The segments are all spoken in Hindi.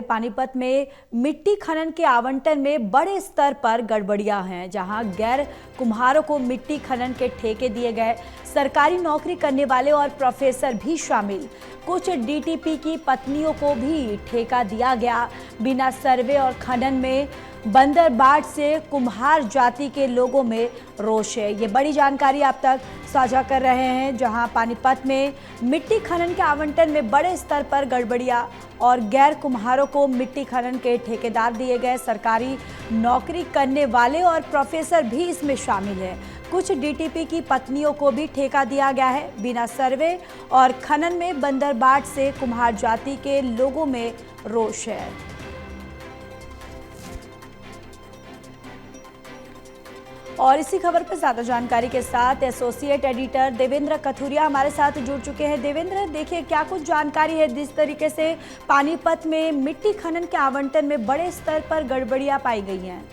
पानीपत में मिट्टी खनन के आवंटन में बड़े स्तर पर गड़बड़ियां हैं, जहां गैर कुम्हारों को मिट्टी खनन के ठेके दिए गए। सरकारी नौकरी करने वाले और प्रोफेसर भी शामिल। कुछ डीटीपी की पत्नियों को भी ठेका दिया गया। बिना सर्वे और खनन में बंदरबाट से कुम्हार जाति के लोगों में रोष है। ये बड़ी जानकारी आप तक साझा कर रहे हैं, जहां पानीपत में मिट्टी खनन के आवंटन में बड़े स्तर पर गड़बड़ियां और गैर कुम्हारों को मिट्टी खनन के ठेकेदार दिए गए। सरकारी नौकरी करने वाले और प्रोफेसर भी इसमें शामिल हैं। कुछ डीटीपी की पत्नियों को भी ठेका दिया गया है। बिना सर्वे और खनन में बंदरबाट से कुम्हार जाति के लोगों में रोष है। और इसी खबर पर ज्यादा जानकारी के साथ एसोसिएट एडिटर देवेंद्र कथुरिया हमारे साथ जुड़ चुके हैं। देवेंद्र, देखिए क्या कुछ जानकारी है जिस तरीके से पानीपत में मिट्टी खनन के आवंटन में बड़े स्तर पर गड़बड़ियां पाई गई हैं।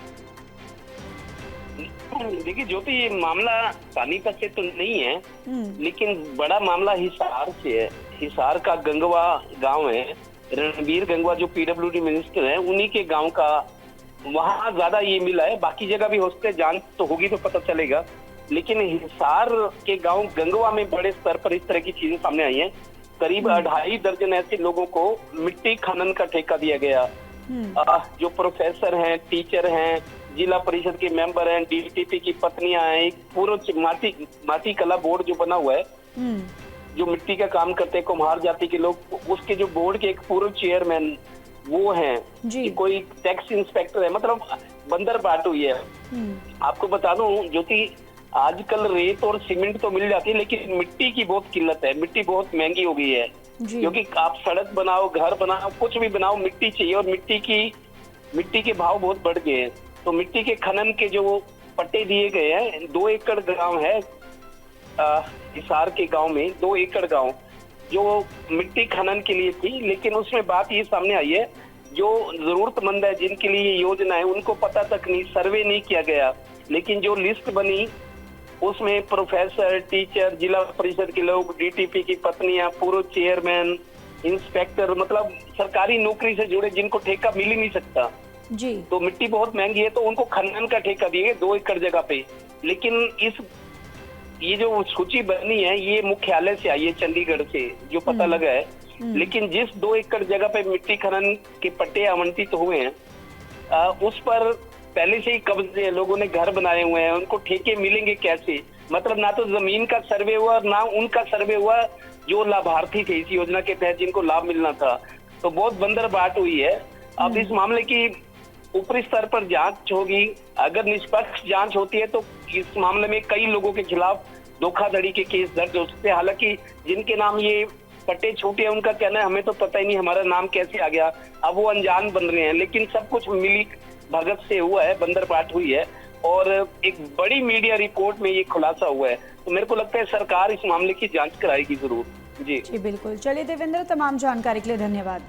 देखिए ज्योति, ये मामला पानीपत से तो नहीं है, लेकिन बड़ा मामला हिसार से है। हिसार का गंगवा गांव है। रणबीर गंगवा जो पीडब्ल्यूडी मिनिस्टर है, उन्हीं के गांव का वहां ज्यादा ये मिला है। बाकी जगह भी हो सकते, जांच तो होगी तो पता चलेगा। लेकिन हिसार के गांव गंगवा में बड़े स्तर पर इस तरह की चीजें सामने आई हैं। करीब 2.5 दर्जन ऐसे लोगों को मिट्टी खनन का ठेका दिया गया। जो प्रोफेसर हैं, टीचर हैं, जिला परिषद के मेंबर हैं, डीटीपी की पत्नियां हैं, एक पूरा माटी कला बोर्ड जो बना हुआ है, जो मिट्टी का काम करते हैं कुम्हार जाति के लोग, उसके जो बोर्ड के एक पूर्व चेयरमैन वो हैं, कि कोई टैक्स इंस्पेक्टर है, मतलब बंदरबाट हुई है। आपको बता दूं ज्योति, आजकल रेत और सीमेंट तो मिल जाती है, लेकिन मिट्टी की बहुत किल्लत है। मिट्टी बहुत महंगी हो गई है, क्योंकि आप सड़क बनाओ, घर बनाओ, कुछ भी बनाओ, मिट्टी चाहिए। और मिट्टी के भाव बहुत बढ़ गए हैं। तो मिट्टी के खनन के जो पट्टे दिए गए हैं, 2 एकड़ गांव है हिसार के गांव में, 2 एकड़ गांव जो मिट्टी खनन के लिए थी। लेकिन उसमें बात ये सामने आई है, जो जरूरतमंद है, जिनके लिए ये योजना है, उनको पता तक नहीं, सर्वे नहीं किया गया। लेकिन जो लिस्ट बनी उसमें प्रोफेसर, टीचर, जिला परिषद के लोग, डीटीपी की पत्नियां, पूर्व चेयरमैन, इंस्पेक्टर, मतलब सरकारी नौकरी से जुड़े, जिनको ठेका मिल ही नहीं सकता जी। तो मिट्टी बहुत महंगी है, तो उनको खनन का ठेका दिए 2 एकड़ जगह पे। लेकिन ये जो सूची बनी है, ये मुख्यालय से आई है, चंडीगढ़ से, जो पता लगा है। लेकिन जिस 2 एकड़ जगह पे मिट्टी खनन के पट्टे आवंटित हुए हैं, उस पर पहले से ही कब्जे, लोगों ने घर बनाए हुए हैं, उनको ठेके मिलेंगे कैसे? मतलब ना तो जमीन का सर्वे हुआ, ना उनका सर्वे हुआ जो लाभार्थी थे इस योजना के तहत, जिनको लाभ मिलना था। तो बहुत बंदरबाट हुई है। अब इस मामले की ऊपरी स्तर पर जांच होगी। अगर निष्पक्ष जांच होती है तो इस मामले में कई लोगों के खिलाफ धोखाधड़ी के केस दर्ज हो सकते हैं। हालांकि जिनके नाम ये पट्टे छूटे हैं, उनका कहना है हमें तो पता ही नहीं हमारा नाम कैसे आ गया। अब वो अनजान बन रहे हैं, लेकिन सब कुछ मिली भगत से हुआ है, बंदरबाट हुई है। और एक बड़ी मीडिया रिपोर्ट में ये खुलासा हुआ है। तो मेरे को लगता है सरकार इस मामले की जांच कराएगी जरूर। जी बिल्कुल। चलिए देवेंद्र, तमाम जानकारी के लिए धन्यवाद।